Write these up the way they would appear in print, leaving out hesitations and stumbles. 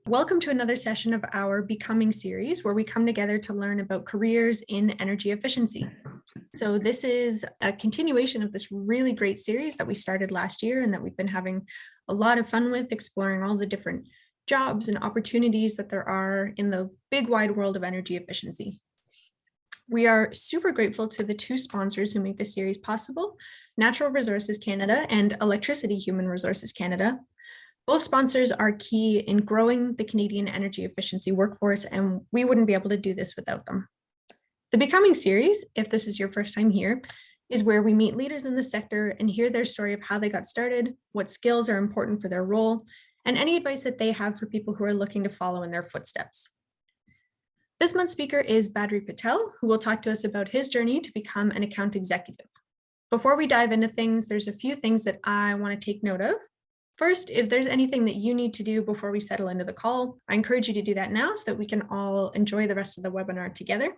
Welcome to another session of our Becoming series, where we come together to learn about careers in energy efficiency. So this is a continuation of this really great series that we started last year and that we've been having a lot of fun with, exploring all the different jobs and opportunities that there are in the big wide world of energy efficiency. We are super grateful to the two sponsors who make this series possible, Natural Resources Canada and Electricity Human Resources Canada. Both sponsors are key in growing the Canadian energy efficiency workforce, and we wouldn't be able to do this without them. The Becoming series, if this is your first time here, is where we meet leaders in the sector and hear their story of how they got started, what skills are important for their role, and any advice that they have for people who are looking to follow in their footsteps. This month's speaker is Badri Patel, who will talk to us about his journey to become an account executive. Before we dive into things, there's a few things that I want to take note of. First, if there's anything that you need to do before we settle into the call, I encourage you to do that now so that we can all enjoy the rest of the webinar together.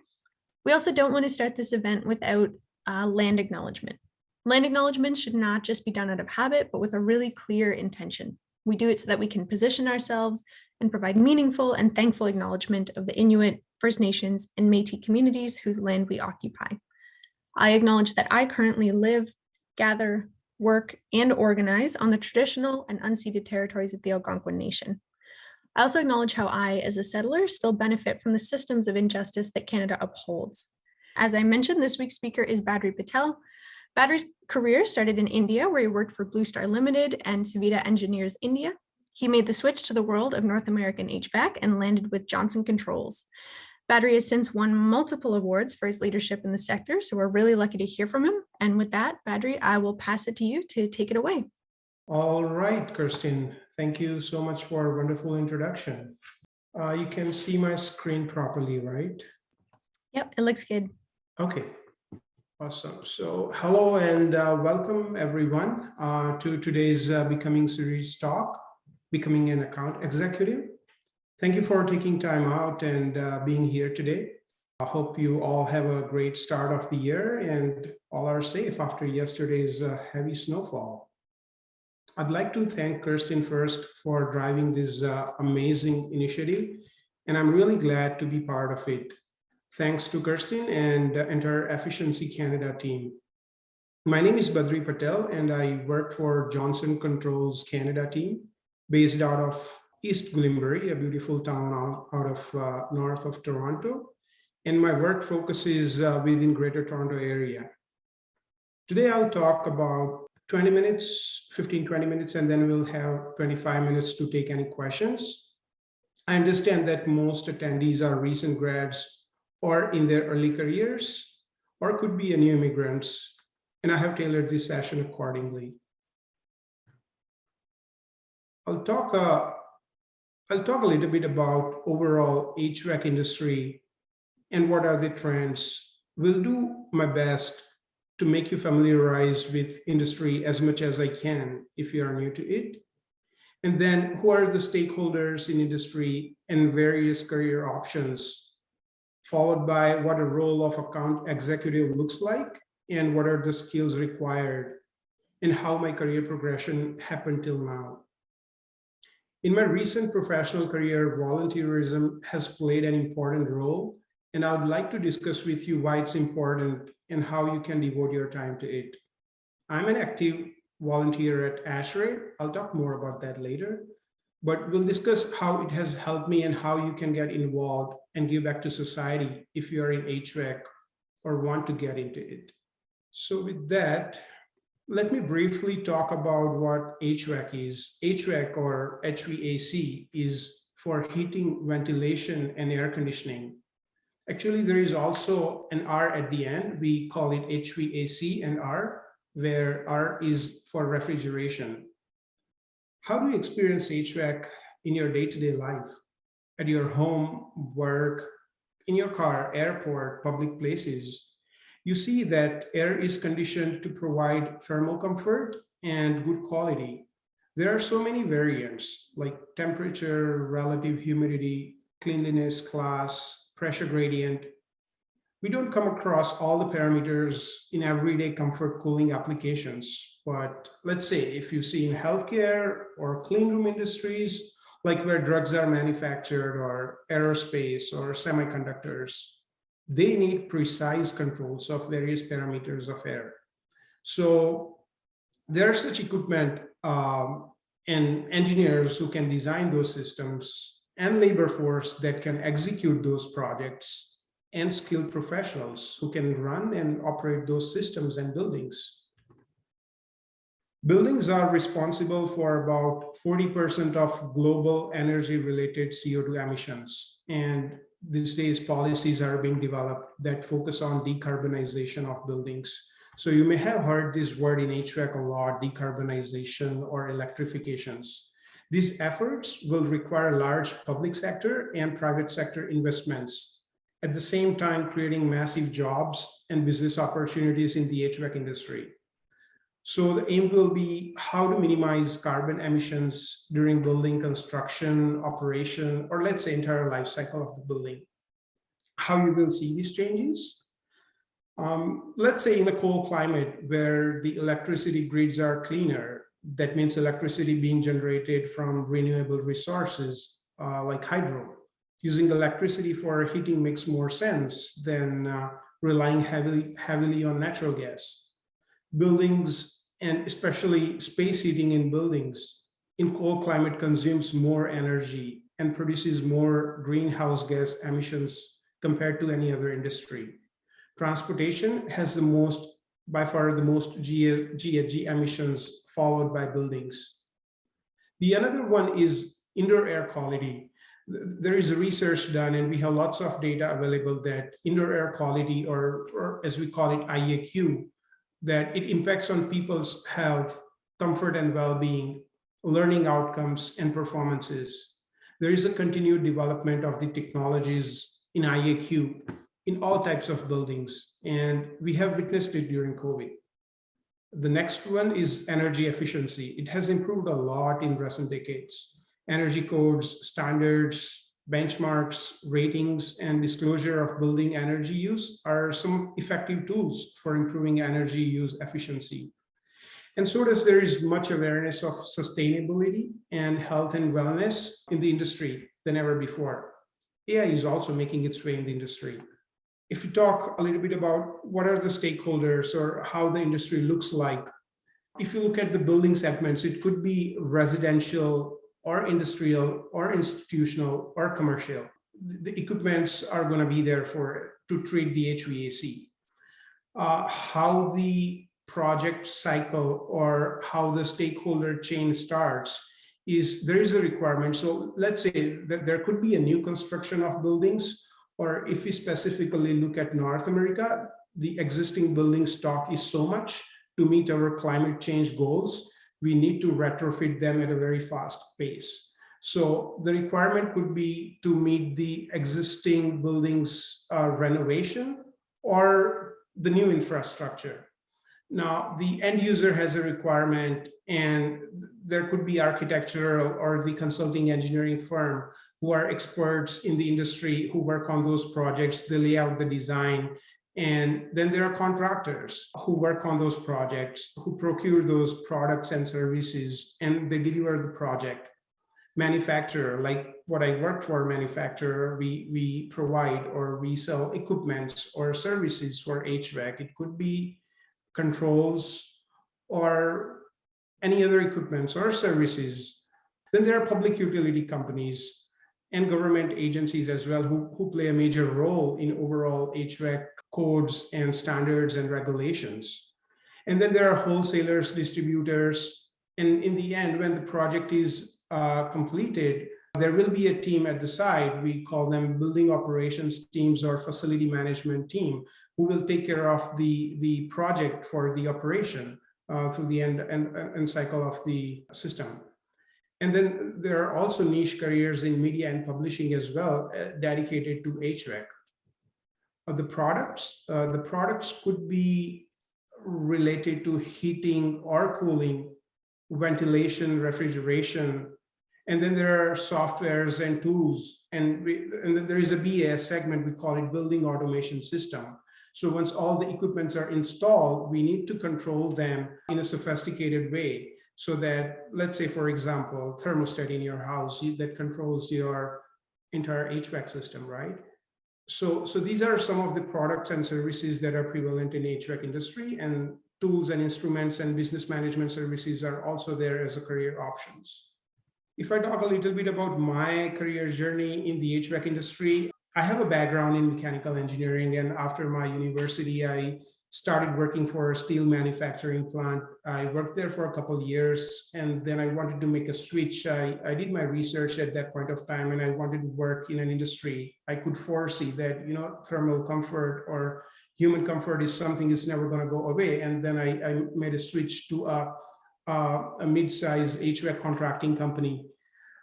We also don't want to start this event without land acknowledgement. Land acknowledgements should not just be done out of habit, but with a really clear intention. We do it so that we can position ourselves and provide meaningful and thankful acknowledgement of the Inuit, First Nations, and Métis communities whose land we occupy. I acknowledge that I currently live, gather, work, and organize on the traditional and unceded territories of the Algonquin Nation. I also acknowledge how I, as a settler, still benefit from the systems of injustice that Canada upholds. As I mentioned, this week's speaker is Badri Patel. Badri's career started in India, where he worked for Blue Star Limited and Savita Engineers India. He made the switch to the world of North American HVAC and landed with Johnson Controls. Badri has since won multiple awards for his leadership in the sector, so we're really lucky to hear from him. And with that, Badri, I will pass it to you to take it away. All right, Kirstin, thank you so much for a wonderful introduction. You can see my screen properly, right? Yep, it looks good. Okay, awesome. So hello and welcome everyone to today's Becoming series talk, Becoming an Account Executive. Thank you for taking time out and being here today. I hope you all have a great start of the year and all are safe after yesterday's heavy snowfall. I'd like to thank Kirstin first for driving this amazing initiative, and I'm really glad to be part of it. Thanks to Kirstin and the entire Efficiency Canada team. My name is Badri Patel, and I work for Johnson Controls Canada team, based out of East Gwillimbury, a beautiful town out of north of Toronto. And my work focuses within Greater Toronto area. Today, I'll talk about 20 minutes, 15-20 minutes, and then we'll have 25 minutes to take any questions. I understand that most attendees are recent grads or in their early careers, or could be new immigrants, and I have tailored this session accordingly. I'll talk a little bit about overall HVAC industry and what are the trends. We'll do my best to make you familiarized with industry as much as I can if you are new to it. And then who are the stakeholders in industry and various career options, followed by what a role of account executive looks like and what are the skills required and how my career progression happened till now. In my recent professional career, volunteerism has played an important role, and I would like to discuss with you why it's important and how you can devote your time to it. I'm an active volunteer at ASHRAE. I'll talk more about that later, but we'll discuss how it has helped me and how you can get involved and give back to society if you are in HVAC or want to get into it. So with that, let me briefly talk about what HVAC is. HVAC or HVAC is for heating, ventilation, and air conditioning. Actually, there is also an R at the end. We call it HVAC and R, where R is for refrigeration. How do you experience HVAC in your day-to-day life? At your home, work, in your car, airport, public places? You see that air is conditioned to provide thermal comfort and good quality. There are so many variants like temperature, relative humidity, cleanliness class, pressure gradient. We don't come across all the parameters in everyday comfort cooling applications, but let's say if you see in healthcare or clean room industries like where drugs are manufactured or aerospace or semiconductors, they need precise controls of various parameters of air. So there are such equipment and engineers who can design those systems and labor force that can execute those projects and skilled professionals who can run and operate those systems and buildings. Buildings are responsible for about 40% of global energy-related CO2 emissions. And these days, policies are being developed that focus on decarbonization of buildings. So you may have heard this word in HVAC a lot, decarbonization or electrifications. These efforts will require large public sector and private sector investments, at the same time creating massive jobs and business opportunities in the HVAC industry. So the aim will be how to minimize carbon emissions during building construction, operation, or let's say entire life cycle of the building. How you will see these changes? Let's say in a cold climate where the electricity grids are cleaner, that means electricity being generated from renewable resources like hydro. Using electricity for heating makes more sense than relying heavily on natural gas. Buildings, and especially space heating in buildings, in cold climate consumes more energy and produces more greenhouse gas emissions compared to any other industry. Transportation has by far the most GHG emissions, followed by buildings. The another one is indoor air quality. There is research done, and we have lots of data available that indoor air quality, or as we call it, IAQ, that it impacts on people's health, comfort and well-being, learning outcomes, and performances. There is a continued development of the technologies in IAQ in all types of buildings, and we have witnessed it during COVID. The next one is energy efficiency. It has improved a lot in recent decades. Energy codes, standards, benchmarks, ratings, and disclosure of building energy use are some effective tools for improving energy use efficiency. And so there is much awareness of sustainability and health and wellness in the industry than ever before. AI is also making its way in the industry. If you talk a little bit about what are the stakeholders or how the industry looks like, if you look at the building segments, it could be residential or industrial or institutional or commercial. The equipments are going to be there to treat the HVAC. How the project cycle or how the stakeholder chain starts is there is a requirement. So let's say that there could be a new construction of buildings, or if we specifically look at North America, the existing building stock is so much to meet our climate change goals, we need to retrofit them at a very fast pace. So the requirement could be to meet the existing buildings renovation or the new infrastructure. Now, the end user has a requirement, and there could be architectural or the consulting engineering firm who are experts in the industry who work on those projects, they lay out the design. And then there are contractors who work on those projects, who procure those products and services, and they deliver the project. Manufacturer, like what I work for, manufacturer, we provide or we sell equipment or services for HVAC. It could be controls or any other equipments or services. Then there are public utility companies and government agencies as well who play a major role in overall HVAC codes and standards and regulations. And then there are wholesalers, distributors, and in the end, when the project is completed, there will be a team at the side. We call them building operations teams or facility management team, who will take care of the project for the operation through the end and cycle of the system. And then there are also niche careers in media and publishing as well, dedicated to HVAC. The products could be related to heating or cooling, ventilation, refrigeration, and then there are softwares and tools. And then there is a BAS segment, we call it building automation system. So once all the equipments are installed, we need to control them in a sophisticated way so that, let's say, for example, thermostat in your house that controls your entire HVAC system, right? So these are some of the products and services that are prevalent in HVAC industry, and tools and instruments and business management services are also there as a career options. If I talk a little bit about my career journey in the HVAC industry, I have a background in mechanical engineering, and after my university, I started working for a steel manufacturing plant. I worked there for a couple of years, and then I wanted to make a switch. I did my research at that point of time, and I wanted to work in an industry. I could foresee that, thermal comfort or human comfort is something that's never going to go away. And then I made a switch to a mid-sized HVAC contracting company.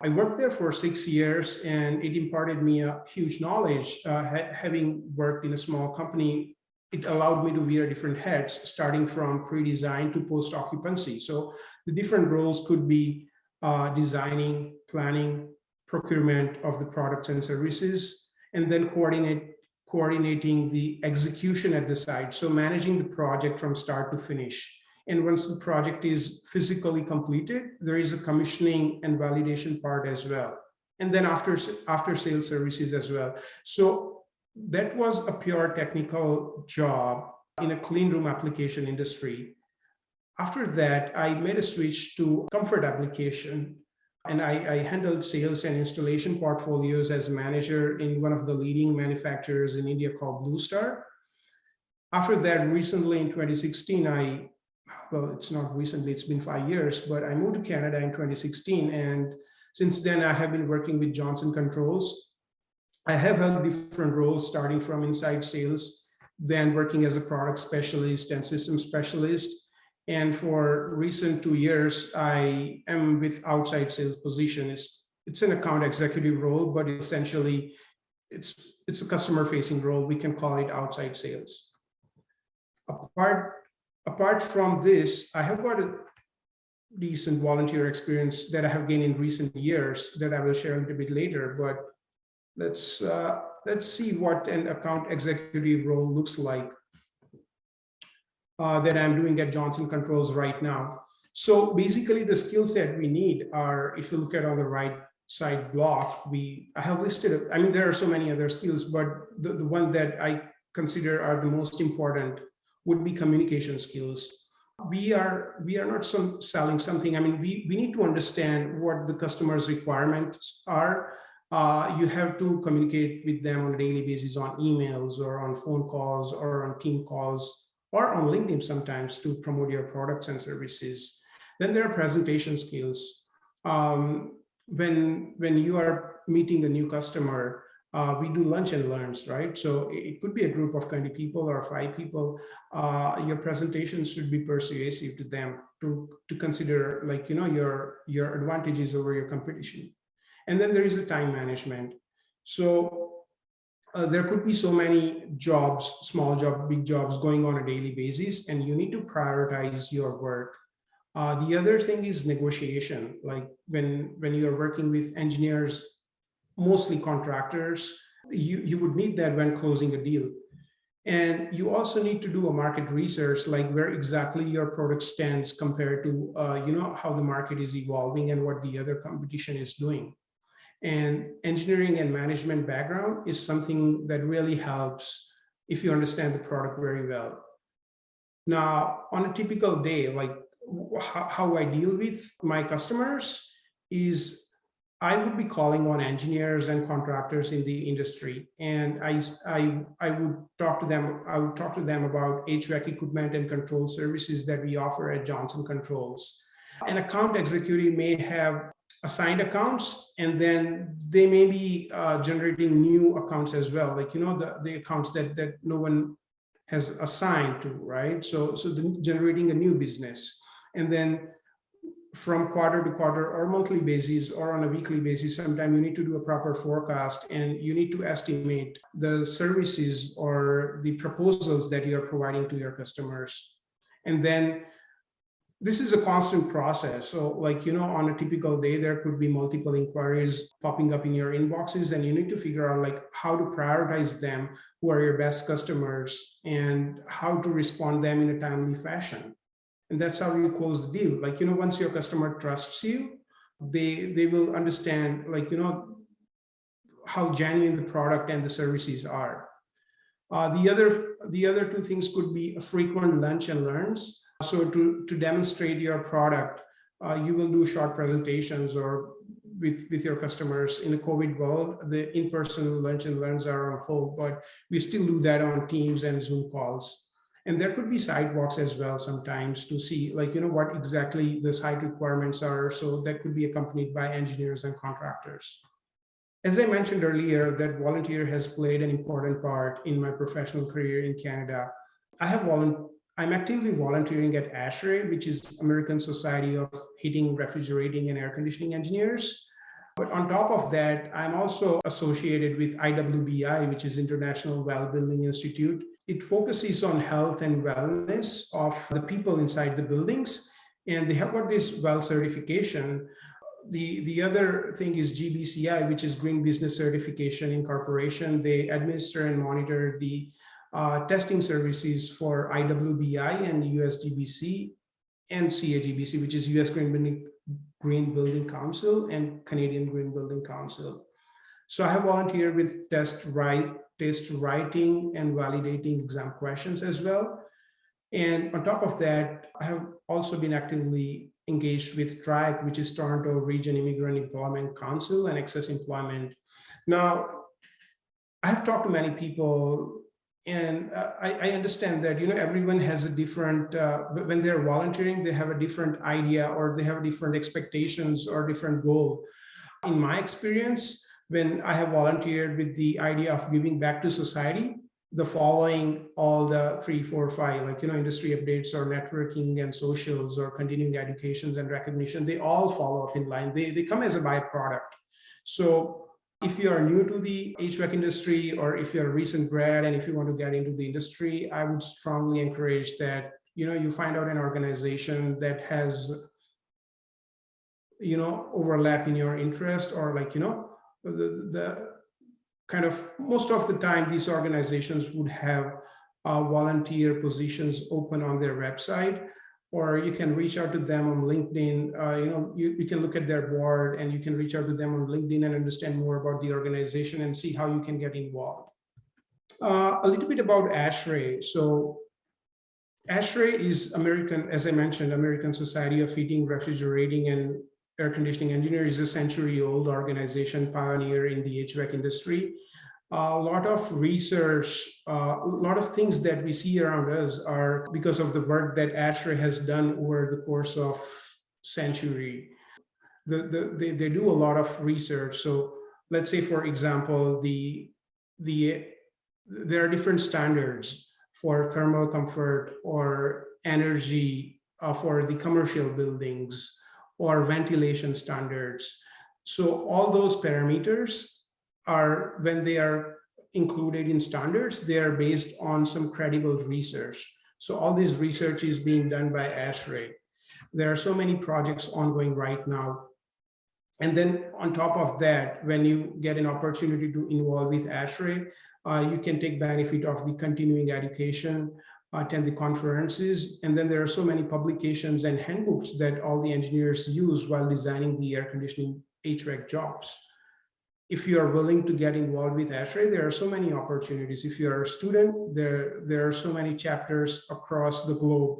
I worked there for 6 years, and it imparted me a huge knowledge. Having worked in a small company, it allowed me to wear different hats, starting from pre-design to post-occupancy. So the different roles could be designing, planning, procurement of the products and services, and then coordinating the execution at the site. So managing the project from start to finish. And once the project is physically completed, there is a commissioning and validation part as well. And then after sales services as well. So that was a pure technical job in a clean room application industry. After that, I made a switch to comfort application, and I handled sales and installation portfolios as a manager in one of the leading manufacturers in India called Blue Star. After that, recently in 2016, it's not recently, it's been 5 years, but I moved to Canada in 2016. And since then, I have been working with Johnson Controls. I have held different roles, starting from inside sales, then working as a product specialist and system specialist. And for recent 2 years, I am with outside sales position. It's an account executive role, but essentially it's a customer facing role. We can call it outside sales. Apart from this, I have got a decent volunteer experience that I have gained in recent years that I will share a little bit later. But let's see what an account executive role looks like that I'm doing at Johnson Controls right now. So basically, the skill set we need are, if you look at on the right side block, I have listed. I mean, there are so many other skills, but the one that I consider are the most important would be communication skills. We are not selling something. I mean, we need to understand what the customer's requirements are. You have to communicate with them on a daily basis on emails or on phone calls or on team calls or on LinkedIn sometimes to promote your products and services. Then there are presentation skills. When you are meeting a new customer, we do lunch and learns, right? So it could be a group of 20 people or 5 people. Your presentation should be persuasive to them to consider, like, your advantages over your competition. And then there is the time management. So there could be so many jobs, small job, big jobs going on a daily basis, and you need to prioritize your work. The other thing is negotiation. Like when you're working with engineers, mostly contractors, you would need that when closing a deal. And you also need to do a market research, like where exactly your product stands compared to how the market is evolving and what the other competition is doing. And engineering and management background is something that really helps if you understand the product very well. Now, on a typical day, like how I deal with my customers is I would be calling on engineers and contractors in the industry, and I would talk to them. I would talk to them about HVAC equipment and control services that we offer at Johnson Controls. An account executive may have assigned accounts, and then they may be generating new accounts as well, like the accounts that no one has assigned to, right? So generating a new business, and then from quarter to quarter or monthly basis or on a weekly basis, sometimes you need to do a proper forecast and you need to estimate the services or the proposals that you're providing to your customers. And then this is a constant process. So like, on a typical day, there could be multiple inquiries popping up in your inboxes, and you need to figure out like how to prioritize them, who are your best customers, and how to respond them in a timely fashion. And that's how you close the deal. Like, once your customer trusts you, they will understand, like, how genuine the product and the services are. The other two things could be a frequent lunch and learns. So to demonstrate your product, you will do short presentations or with your customers. In a COVID world, the in-person lunch and learns are on hold, but we still do that on Teams and Zoom calls. And there could be sidewalks as well sometimes to see, like, what exactly the site requirements are. So that could be accompanied by engineers and contractors. As I mentioned earlier, that volunteer has played an important part in my professional career in Canada. I'm actively volunteering at ASHRAE, which is American Society of Heating, Refrigerating, and Air Conditioning Engineers. But on top of that, I'm also associated with IWBI, which is International Well Building Institute. It focuses on health and wellness of the people inside the buildings, and they have got this well certification. The other thing is GBCI, which is Green Business Certification Incorporation. They administer and monitor the testing services for IWBI and USGBC and CAGBC, which is US Green Building Council and Canadian Green Building Council. So I have volunteered with test writing and validating exam questions as well. And on top of that, I have also been actively engaged with TRIAC, which is Toronto Region Immigrant Employment Council and Access Employment. Now, I have talked to many people, and I understand that everyone has a different, when they're volunteering, they have a different idea or they have different expectations or different goal. In my experience, when I have volunteered with the idea of giving back to society, the following all the 3, 4, 5, like, industry updates or networking and socials or continuing educations and recognition, they all follow up in line. They come as a byproduct. So if you are new to the HVAC industry, or if you're a recent grad and if you want to get into the industry, I would strongly encourage that, you find out an organization that has, overlap in your interest, or like, the kind of, most of the time, these organizations would have volunteer positions open on their website, or you can reach out to them on LinkedIn. You can look at their board and you can reach out to them on LinkedIn and understand more about the organization and see how you can get involved. A little bit about ASHRAE. So ASHRAE is American, as I mentioned, American Society of Heating, Refrigerating, and Air Conditioning Engineers, is a century-old organization, pioneer in the HVAC industry. A lot of research, a lot of things that we see around us are because of the work that ASHRAE has done over the course of century. They do a lot of research. So let's say, for example, there are different standards for thermal comfort or energy for the commercial buildings, or ventilation standards. So all those parameters are, when they are included in standards, they are based on some credible research. So all this research is being done by ASHRAE. There are so many projects ongoing right now. And then on top of that, when you get an opportunity to involve with ASHRAE, you can take benefit of the continuing education, attend the conferences, and then there are so many publications and handbooks that all the engineers use while designing the air conditioning HVAC jobs. If you are willing to get involved with ASHRAE, there are so many opportunities. If you are a student, there are so many chapters across the globe.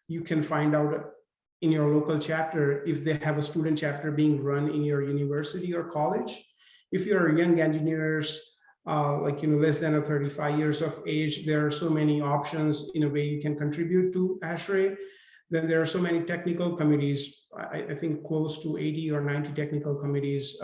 You can find out in your local chapter if they have a student chapter being run in your university or college. If you are young engineers, less than 35 years of age, there are so many options in a way you can contribute to ASHRAE. Then there are so many technical committees, I think close to 80 or 90 technical committees.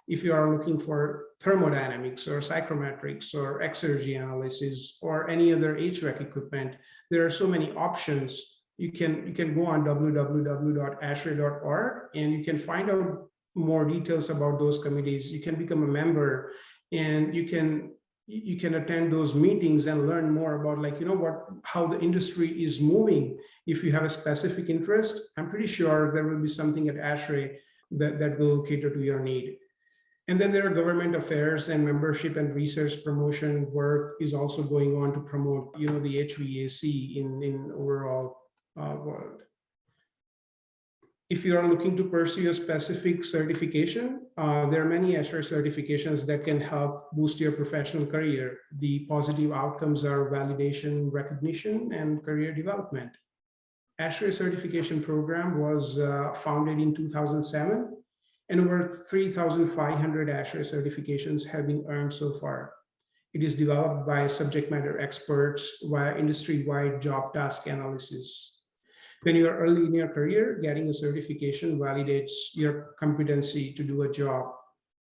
If you are looking for thermodynamics or psychrometrics or exergy analysis or any other HVAC equipment, there are so many options. You can go on www.ashrae.org and you can find out more details about those committees. You can become a member, and you can attend those meetings and learn more about, how the industry is moving. If you have a specific interest, I'm pretty sure there will be something at ASHRAE that will cater to your need. And then there are government affairs and membership and research promotion work is also going on to promote, the HVAC in overall world. If you are looking to pursue a specific certification, there are many ASHRAE certifications that can help boost your professional career. The positive outcomes are validation, recognition, and career development. ASHRAE certification program was founded in 2007, and over 3,500 ASHRAE certifications have been earned so far. It is developed by subject matter experts via industry-wide job task analysis. When you are early in your career, getting a certification validates your competency to do a job.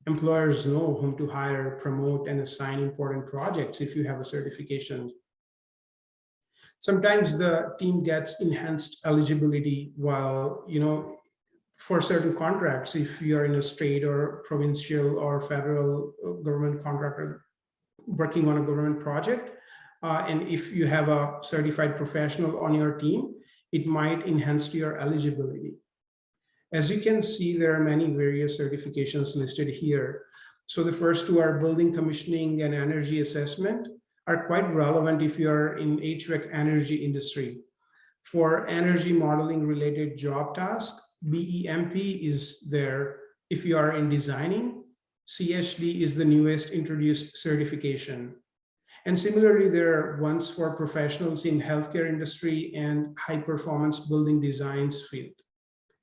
Employers know whom to hire, promote, and assign important projects if you have a certification. Sometimes the team gets enhanced eligibility while, for certain contracts, if you are in a state or provincial or federal government contractor working on a government project, and if you have a certified professional on your team, it might enhance your eligibility. As you can see, there are many various certifications listed here. So the first two are building commissioning and energy assessment, are quite relevant if you are in HVAC energy industry. For energy modeling related job tasks, BEMP is there. If you are in designing, CHD is the newest introduced certification. And similarly, there are ones for professionals in healthcare industry and high performance building designs field.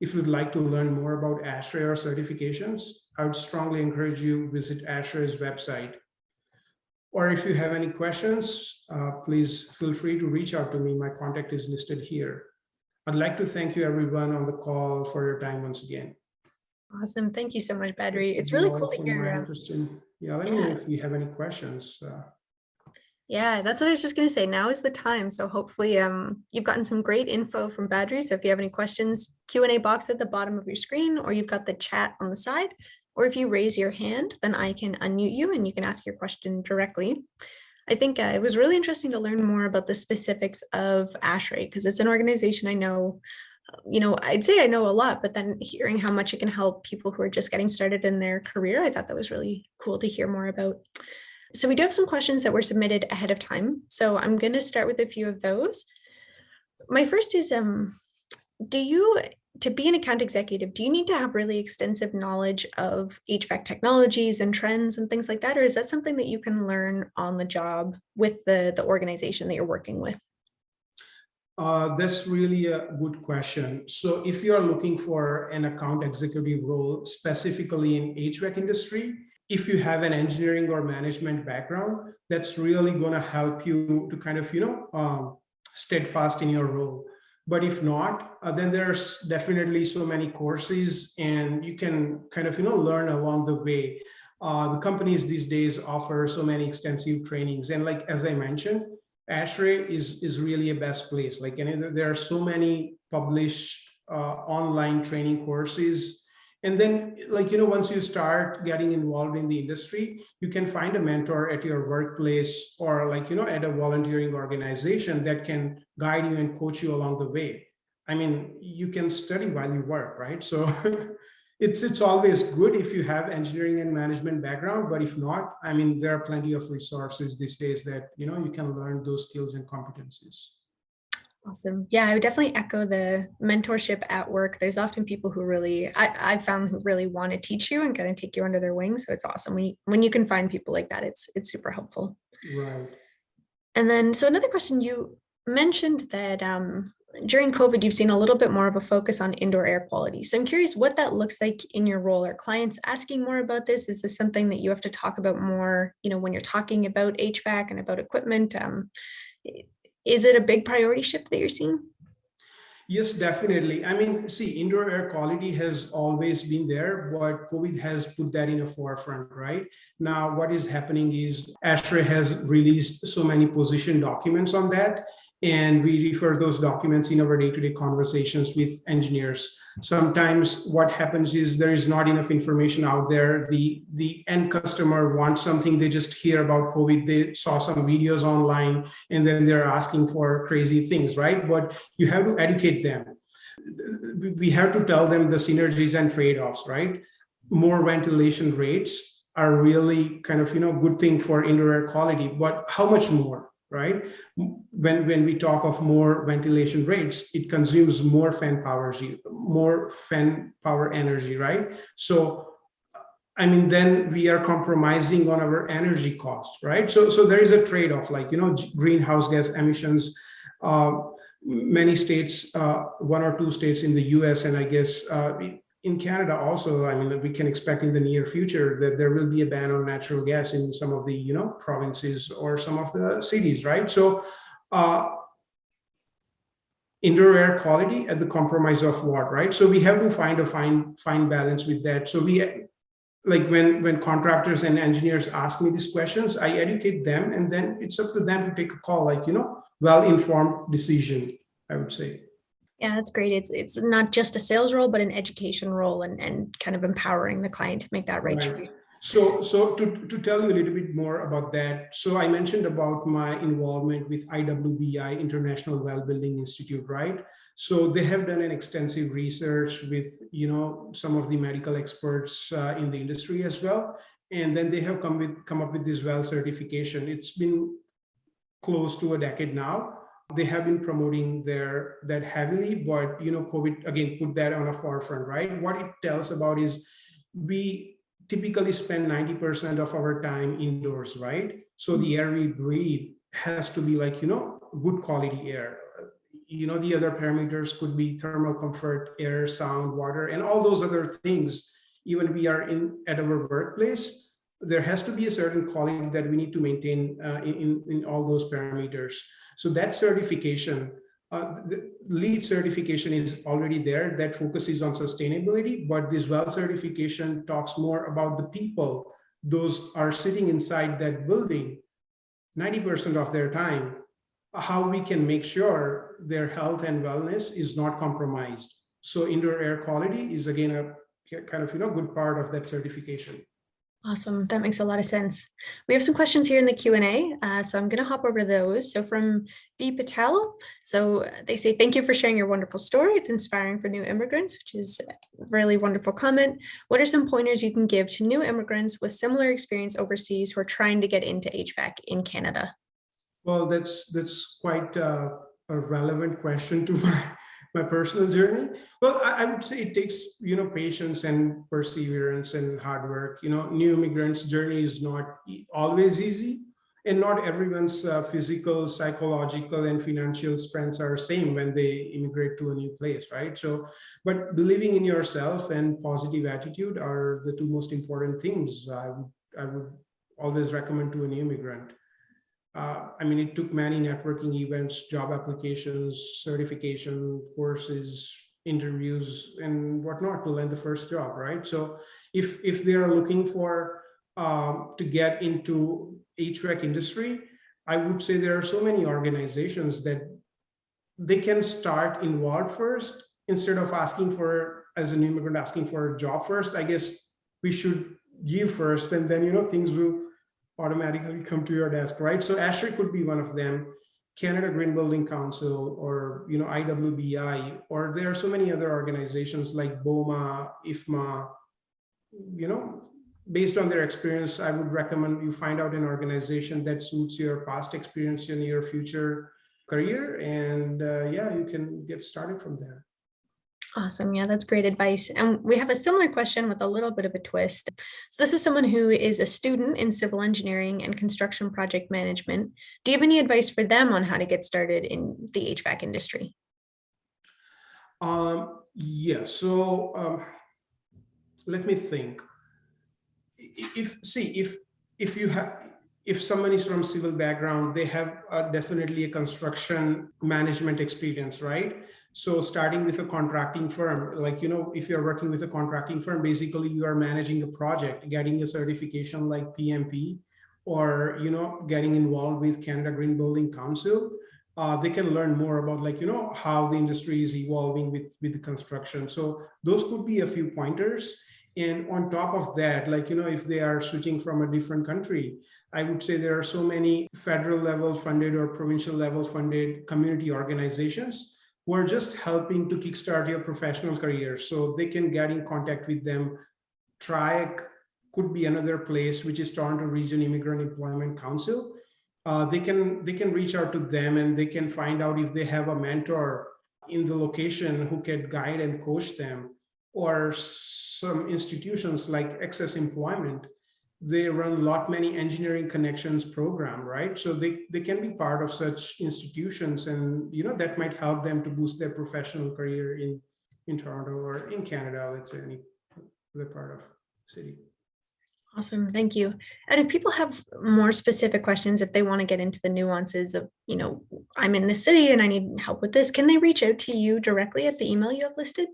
If you'd like to learn more about ASHRAE or certifications, I would strongly encourage you to visit ASHRAE's website. Or if you have any questions, please feel free to reach out to me. My contact is listed here. I'd like to thank you everyone on the call for your time once again. Awesome. Thank you so much, Badri. It's really cool to hear. Yeah, let me know if you have any questions. Yeah, that's what I was just going to say. Now is the time. So hopefully you've gotten some great info from Badri. So if you have any questions, Q&A box at the bottom of your screen, or you've got the chat on the side, or if you raise your hand, then I can unmute you and you can ask your question directly. I think it was really interesting to learn more about the specifics of ASHRAE, because it's an organization I know, I'd say I know a lot, but then hearing how much it can help people who are just getting started in their career, I thought that was really cool to hear more about. So we do have some questions that were submitted ahead of time. So I'm going to start with a few of those. My first is, to be an account executive, do you need to have really extensive knowledge of HVAC technologies and trends and things like that? Or is that something that you can learn on the job with the organization that you're working with? That's really a good question. So if you're looking for an account executive role, specifically in HVAC industry, if you have an engineering or management background, that's really going to help you to kind of, steadfast in your role. But if not, then there's definitely so many courses and you can kind of, learn along the way. The companies these days offer so many extensive trainings. And like, as I mentioned, ASHRAE is really a best place. Like, there are so many published online training courses. And then, once you start getting involved in the industry, you can find a mentor at your workplace or at a volunteering organization that can guide you and coach you along the way. I mean, you can study while you work, right? So it's always good if you have engineering and management background, but if not, I mean, there are plenty of resources these days that, you can learn those skills and competencies. Awesome. Yeah, I would definitely echo the mentorship at work. There's often people who really, I've found who really want to teach you and kind of take you under their wings. So it's awesome when you can find people like that. It's super helpful. Right. And then, so another question, you mentioned that during COVID, you've seen a little bit more of a focus on indoor air quality. So I'm curious what that looks like in your role. Are clients asking more about this? Is this something that you have to talk about more, when you're talking about HVAC and about equipment? Is it a big priority shift that you're seeing? Yes, definitely. I mean, see, indoor air quality has always been there, but COVID has put that in a forefront, right? Now, what is happening is ASHRAE has released so many position documents on that, and we refer those documents in our day-to-day conversations with engineers. Sometimes what happens is there is not enough information out there. The end customer wants something, they just hear about COVID, they saw some videos online, and then they're asking for crazy things, right? But you have to educate them. We have to tell them the synergies and trade-offs, right? More ventilation rates are really kind of, good thing for indoor air quality, but how much more? right? When we talk of more ventilation rates, it consumes more fan power energy, right? So I mean, then we are compromising on our energy cost, right? So there is a trade-off, like, greenhouse gas emissions. Many states, one or two states in the US, and I guess in Canada also, I mean, we can expect in the near future that there will be a ban on natural gas in some of the, provinces or some of the cities, right? So indoor air quality at the compromise of what, right? So we have to find a fine balance with that. So like when contractors and engineers ask me these questions, I educate them, and then it's up to them to take a call, like, well-informed decision, I would say. Yeah, that's great. It's not just a sales role, but an education role, and kind of empowering the client to make that right choice. Right. So to tell you a little bit more about that, so I mentioned about my involvement with IWBI, International Well Building Institute, right? So they have done an extensive research with, some of the medical experts in the industry as well, and then they have come up with this well certification. It's been close to a decade now. They have been promoting that heavily, but COVID again put that on a forefront, right? What it tells about is we typically spend 90% of our time indoors, right? So the air we breathe has to be like, good quality air. The other parameters could be thermal comfort, air, sound, water, and all those other things. Even we are at our workplace, there has to be a certain quality that we need to maintain in all those parameters. So that certification, the LEED certification is already there, that focuses on sustainability, but this well certification talks more about the people. Those are sitting inside that building 90% of their time, how we can make sure their health and wellness is not compromised. So indoor air quality is again a kind of good part of that certification. Awesome. That makes a lot of sense. We have some questions here in the Q&A, so I'm going to hop over to those. So from Badri Patel, so they say, thank you for sharing your wonderful story. It's inspiring for new immigrants, which is a really wonderful comment. What are some pointers you can give to new immigrants with similar experience overseas who are trying to get into HVAC in Canada? Well, that's quite a relevant question to my personal journey. Well, I would say it takes patience and perseverance and hard work. New immigrants' journey is not always easy, and not everyone's physical, psychological, and financial strengths are same when they immigrate to a new place, right? So, but believing in yourself and positive attitude are the two most important things I would always recommend to a new immigrant. I mean, it took many networking events, job applications, certification courses, interviews, and whatnot to land the first job, right? So if they are looking for to get into HVAC industry, I would say there are so many organizations that they can start involved first instead of asking for, as an immigrant, asking for a job first. I guess we should give first, and then things will automatically come to your desk, right? So ASHRAE could be one of them, Canada Green Building Council, or IWBI, or there are so many other organizations like BOMA, IFMA. Based on their experience, I would recommend you find out an organization that suits your past experience and your future career, and you can get started from there. Awesome. Yeah, that's great advice. And we have a similar question with a little bit of a twist. So this is someone who is a student in civil engineering and construction project management. Do you have any advice for them on how to get started in the HVAC industry? Yeah. So let me think. If someone is from civil background, they have definitely a construction management experience, right? So starting with a contracting firm, like, if you're working with a contracting firm, basically you are managing a project, getting a certification like PMP, or, getting involved with Canada Green Building Council. They can learn more about, like, how the industry is evolving with the construction. So those could be a few pointers. And on top of that, like, if they are switching from a different country, I would say there are so many federal level funded or provincial level funded community organizations who are just helping to kickstart your professional career. So they can get in contact with them. TRIAC could be another place, which is Toronto Region Immigrant Employment Council. they can reach out to them, and they can find out if they have a mentor in the location who can guide and coach them, or some institutions like Access Employment. They run a lot many engineering connections program, right? So they can be part of such institutions, and that might help them to boost their professional career in Toronto or in Canada, let's say any other part of city. Awesome, thank you. And if people have more specific questions, if they want to get into the nuances of, I'm in this city and I need help with this, can they reach out to you directly at the email you have listed?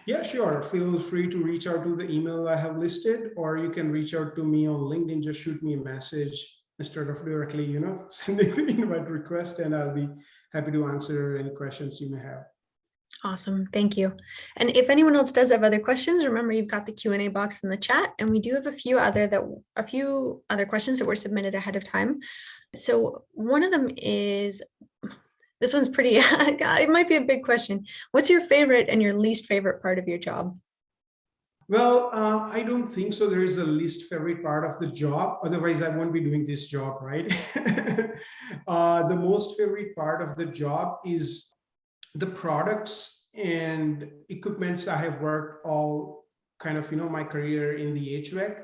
Yeah, sure. Feel free to reach out to the email I have listed, or you can reach out to me on LinkedIn. Just shoot me a message instead of directly, sending the invite request, and I'll be happy to answer any questions you may have. Awesome, thank you. And if anyone else does have other questions, remember you've got the Q&A box in the chat, and we do have a few other questions that were submitted ahead of time. So one of them is, this one's pretty, it might be a big question. What's your favorite and your least favorite part of your job? Well, I don't think so. There is a least favorite part of the job. Otherwise, I won't be doing this job, right? The most favorite part of the job is the products and equipments I have worked all kind of, my career in the HVAC,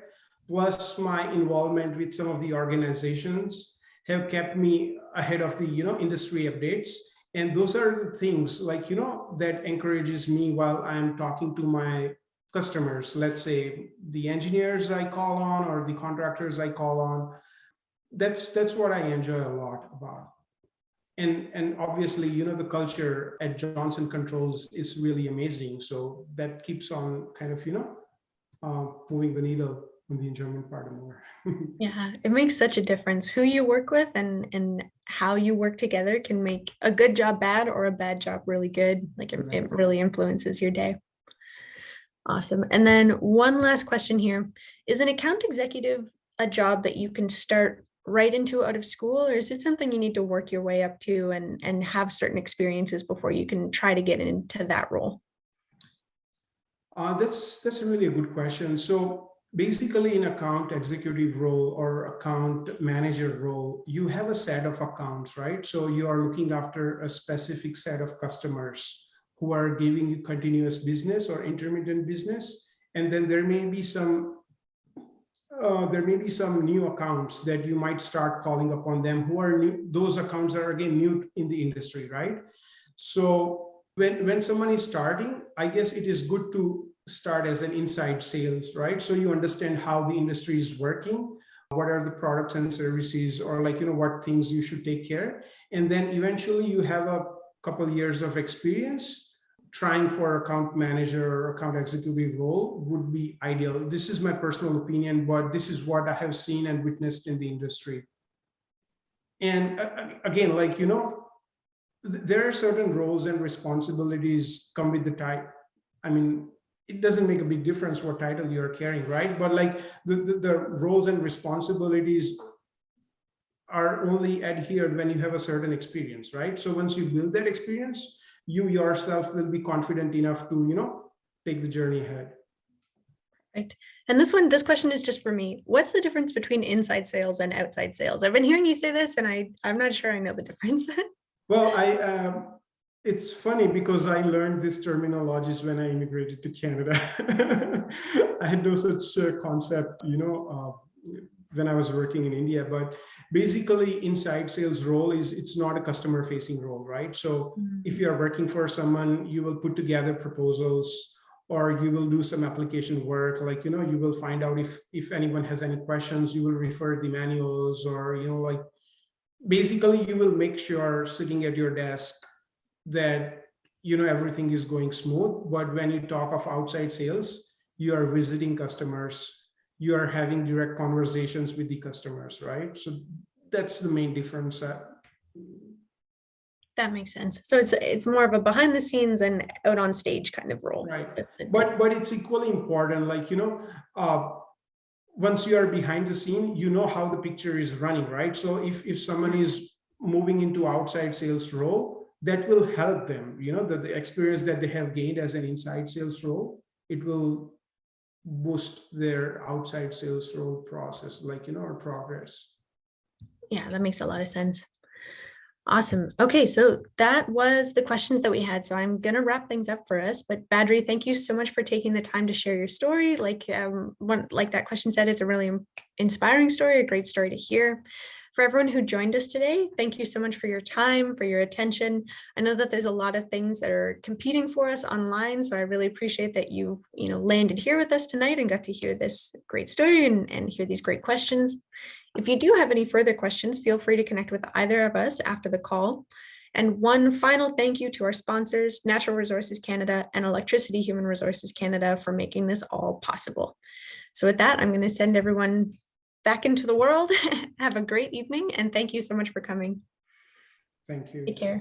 plus my involvement with some of the organizations have kept me ahead of the, industry updates. And those are the things like, that encourages me while I'm talking to my customers, let's say the engineers I call on or the contractors I call on. That's what I enjoy a lot about. And obviously, the culture at Johnson Controls is really amazing. So that keeps on kind of, moving the needle on the enjoyment part more. Yeah, it makes such a difference. Who you work with and how you work together can make a good job bad or a bad job really good. Like it really influences your day. Awesome. And then one last question here. Is an account executive a job that you can start right into out of school, or is it something you need to work your way up to and have certain experiences before you can try to get into that role? That's a really a good question. So basically, in account executive role or account manager role, you have a set of accounts, right? So you are looking after a specific set of customers who are giving you continuous business or intermittent business, and then there may be some new accounts that you might start calling upon them who are new. Those accounts are again new in the industry, right? So when someone is starting, I guess it is good to start as an inside sales, right? So you understand how the industry is working, what are the products and services, or what things you should take care. And then eventually you have a couple of years of experience. Trying for account manager or account executive role would be ideal. This is my personal opinion, but this is what I have seen and witnessed in the industry. And again, there are certain roles and responsibilities come with the title. I mean, it doesn't make a big difference what title you're carrying, right? But the roles and responsibilities are only adhered when you have a certain experience, right? So once you build that experience, you yourself will be confident enough to, take the journey ahead. Right. And this question is just for me. What's the difference between inside sales and outside sales? I've been hearing you say this and I'm not sure I know the difference. Well, it's funny because I learned these terminologies when I immigrated to Canada. I had no such concept, when I was working in India, but basically inside sales role it's not a customer facing role, right? So if you are working for someone, you will put together proposals, or you will do some application work. You will find out if anyone has any questions, you will refer the manuals, or, basically you will make sure sitting at your desk that, everything is going smooth. But when you talk of outside sales, you are visiting customers, you are having direct conversations with the customers, right? So that's the main difference. That makes sense. So it's more of a behind the scenes and out on stage kind of role. Right. But it's equally important, once you are behind the scene, you know how the picture is running, right? So if someone is moving into outside sales role, that will help them, the experience that they have gained as an inside sales role, it will boost their outside sales role process, or progress. Yeah, that makes a lot of sense. Awesome. Okay, so that was the questions that we had. So I'm going to wrap things up for us. But Badri, thank you so much for taking the time to share your story. Like that question said, it's a really inspiring story, a great story to hear. For everyone who joined us today, thank you so much for your time, for your attention. I know that there's a lot of things that are competing for us online, so I really appreciate that you landed here with us tonight and got to hear this great story and hear these great questions. If you do have any further questions, feel free to connect with either of us after the call. And one final thank you to our sponsors, Natural Resources Canada and Electricity Human Resources Canada, for making this all possible. So with that, I'm going to send everyone back into the world. Have a great evening, and thank you so much for coming. Thank you. Take care.